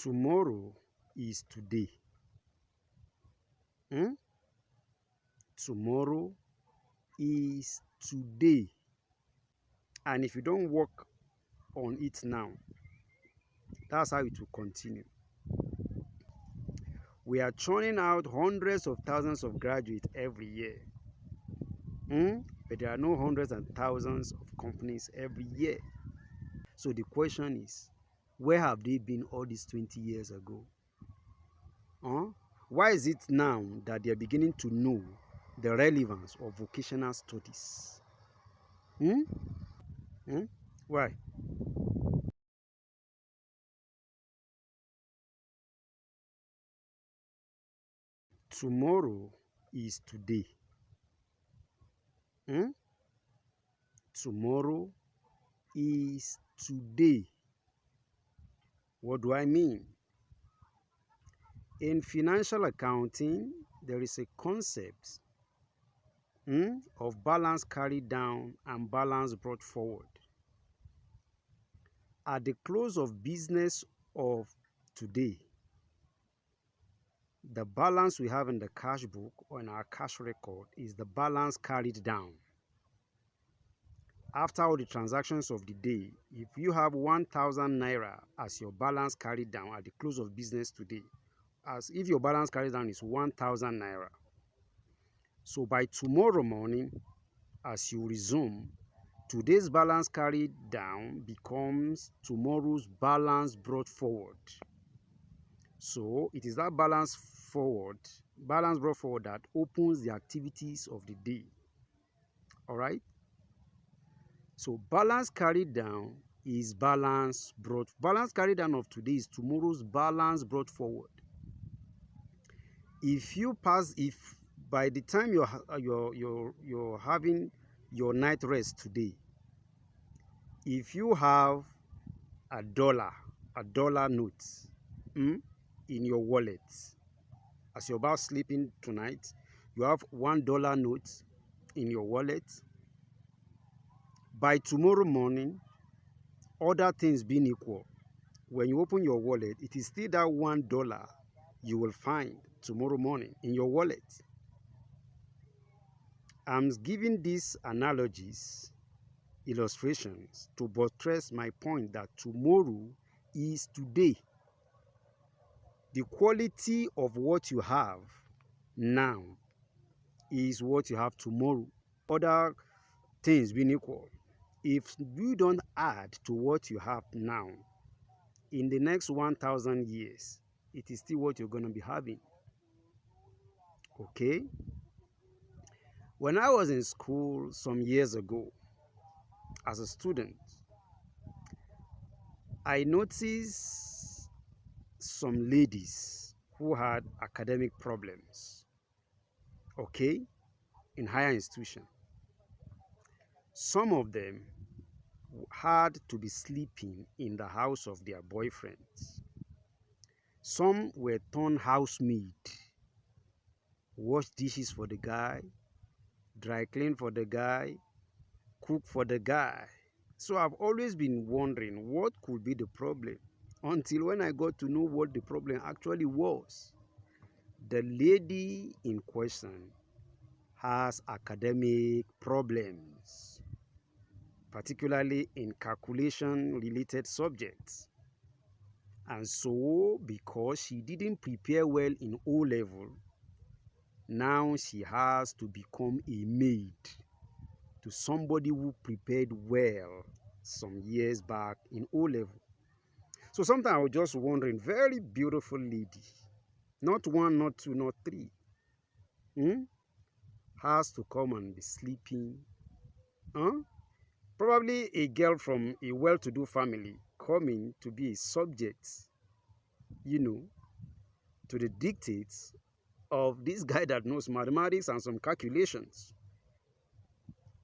Tomorrow is today. Hmm? Tomorrow is today. And if you don't work on it now, that's how it will continue. We are churning out hundreds of thousands of graduates every year. But there are no hundreds and thousands of companies every year. So the question is, where have they been all these 20 years ago? Why is it now that they are beginning to know the relevance of vocational studies? Why? Tomorrow is today. Tomorrow is today. What do I mean? In financial accounting, there is a concept of balance carried down and balance brought forward. At the close of business of today, the balance we have in the cash book or in our cash record is the balance carried down. After all the transactions of the day, if you have 1,000 naira as your balance carried down at the close of business today, as if your balance carried down is 1,000 naira. So by tomorrow morning, as you resume, today's balance carried down becomes tomorrow's balance brought forward. So it is that balance brought forward that opens the activities of the day. All right? So balance carried down is balance carried down of today is tomorrow's balance brought forward. If by the time you're having your night rest today, if you have a dollar note in your wallet, as you're about sleeping tonight, you have $1 note in your wallet. By tomorrow morning, other things being equal, when you open your wallet, it is still that $1 you will find tomorrow morning in your wallet. I'm giving these analogies, illustrations, to buttress my point that tomorrow is today. The quality of what you have now is what you have tomorrow. Other things being equal, if you don't add to what you have now, in the next 1,000 years, it is still what you're going to be having. Okay? When I was in school some years ago, as a student, I noticed some ladies who had academic problems, okay, in higher institution. Some of them had to be sleeping in the house of their boyfriends. Some were turned housemaid, wash dishes for the guy, dry clean for the guy, cook for the guy. So I've always been wondering what could be the problem, until when I got to know what the problem actually was. The lady in question has academic problems, particularly in calculation-related subjects. And so, because she didn't prepare well in O-level, now she has to become a maid to somebody who prepared well some years back in O-level. So sometimes I was just wondering, very beautiful lady, not one, not two, not three, has to come and be sleeping. Probably a girl from a well-to-do family coming to be a subject, to the dictates of this guy that knows mathematics and some calculations.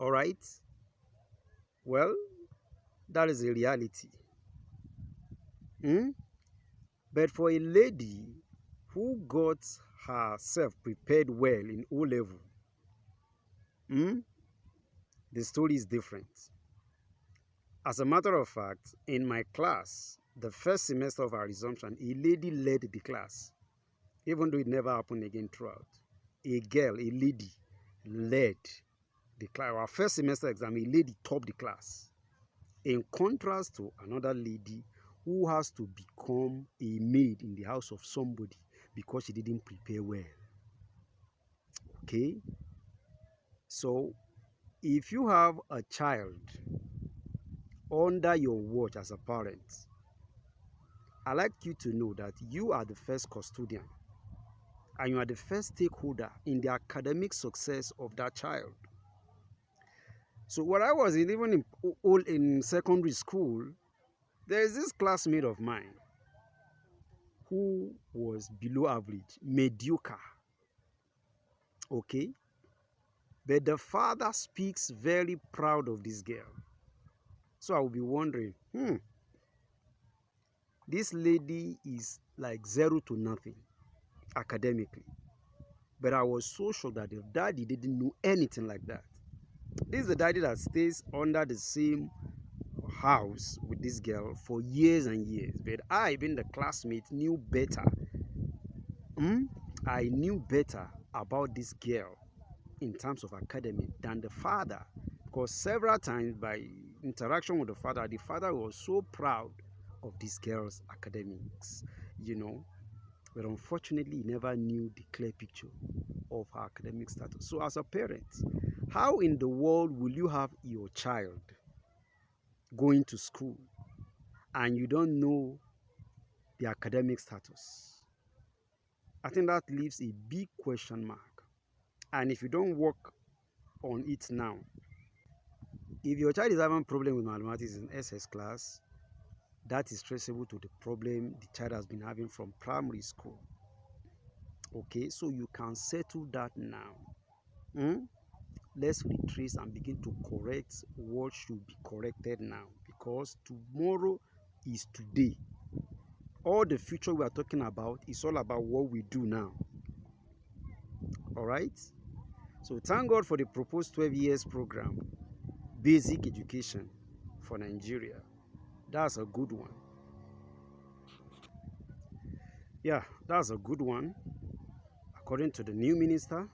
All right? Well, that is a reality. But for a lady who got herself prepared well in O-level, the story is different. As a matter of fact, in my class, the first semester of our resumption, a lady led the class, even though it never happened again throughout. A girl, a lady, led the class. Our first semester exam, a lady topped the class. In contrast to another lady who has to become a maid in the house of somebody because she didn't prepare well. Okay? So, if you have a child under your watch as a parent, I'd like you to know that you are the first custodian and you are the first stakeholder in the academic success of that child. So when I was even in secondary school, there is this classmate of mine who was below average, mediocre. Okay? But the father speaks very proud of this girl. So I will be wondering, this lady is like 0 to nothing academically. But I was so sure that the daddy didn't know anything like that. This is the daddy that stays under the same house with this girl for years and years. But I, being the classmate, knew better. I knew better about this girl in terms of academic than the father. Because several times by interaction with the father was so proud of this girl's academics, But unfortunately, he never knew the clear picture of her academic status. So as a parent, how in the world will you have your child going to school and you don't know the academic status? I think that leaves a big question mark. And if you don't work on it now, if your child is having a problem with mathematics in SS class, that is traceable to the problem the child has been having from primary school. Okay, so you can settle that now. Let's retrace and begin to correct what should be corrected now, because tomorrow is today. All the future we are talking about is all about what we do now. All right? So thank God for the proposed 12 years program, basic education for Nigeria. That's a good one. Yeah, that's a good one. According to the new minister,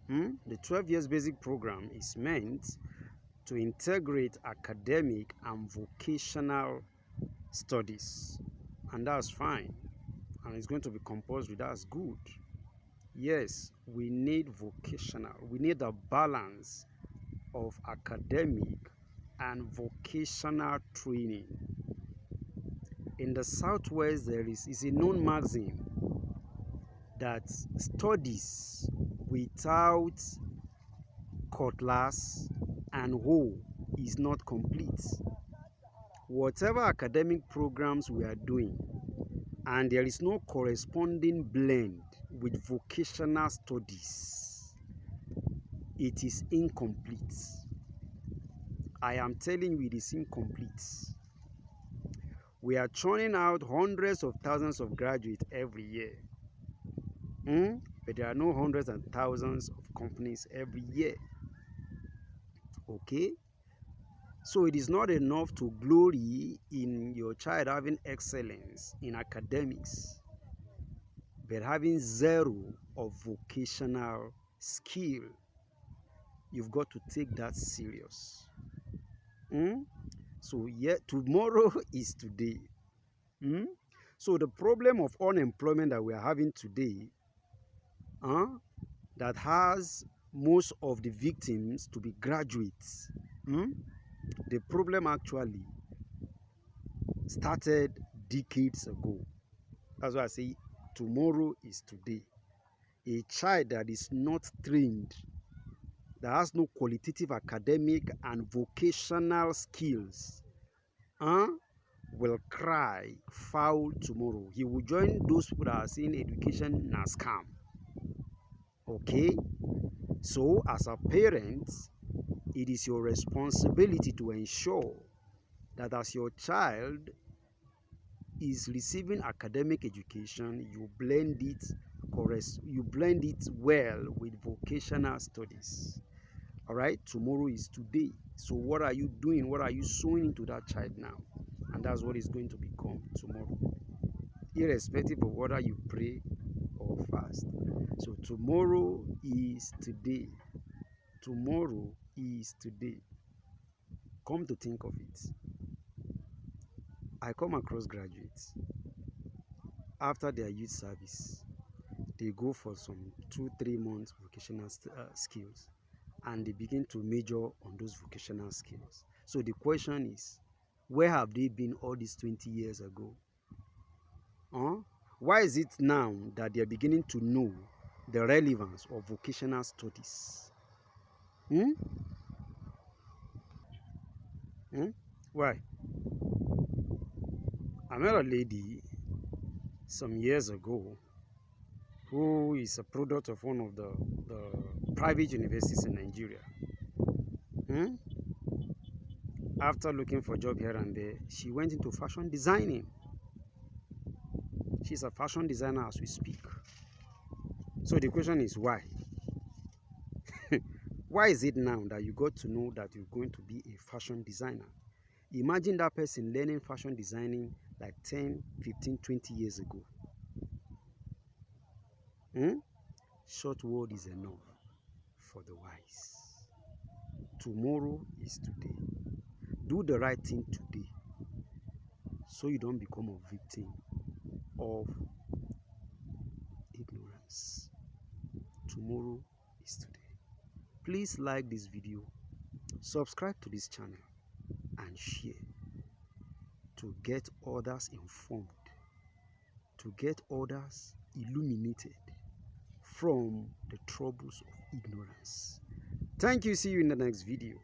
the 12 years basic program is meant to integrate academic and vocational studies. And that's fine. And it's going to be compulsory. That's good. Yes, we need vocational. We need a balance of academic and vocational training. In the Southwest, there is a known maxim that studies without cutlass and hoe is not complete. Whatever academic programs we are doing, and there is no corresponding blend with vocational studies, it is incomplete. I am telling you, it is incomplete. We are churning out hundreds of thousands of graduates every year. But there are no hundreds and thousands of companies every year. Okay? So it is not enough to glory in your child having excellence in academics, but having 0 of vocational skill. You've got to take that serious. So yeah, tomorrow is today. So the problem of unemployment that we are having today, that has most of the victims to be graduates, the problem actually started decades ago. That's why I say tomorrow is today. A child that is not trained, that has no qualitative academic and vocational skills, will cry foul tomorrow. He will join those people that are saying education na scam. Okay? So as a parent, it is your responsibility to ensure that as your child is receiving academic education, you blend it well with vocational studies. All right? Tomorrow is today. So what are you doing? What are you sowing into that child now? And and that's what is going to become tomorrow, irrespective of whether you pray or fast. So tomorrow is today. Tomorrow is today. Come to think of it, I come across graduates after their youth service. They go for some 2-3 months vocational skills, and they begin to major on those vocational skills. So the question is, where have they been all these 20 years ago? Why is it now that they are beginning to know the relevance of vocational studies? Hmm? Hmm? Why? I met a lady some years ago who is a product of one of the private universities in Nigeria. Hmm? After looking for a job here and there, she went into fashion designing. She's a fashion designer as we speak. So the question is why? Why is it now that you got to know that you're going to be a fashion designer? Imagine that person learning fashion designing like 10, 15, 20 years ago. Short word is enough for the wise. Tomorrow is today. Do the right thing today so you don't become a victim of ignorance. Tomorrow is today. Please like this video, subscribe to this channel, and share to get others informed, to get others illuminated from the troubles of ignorance. Thank you. See you in the next video.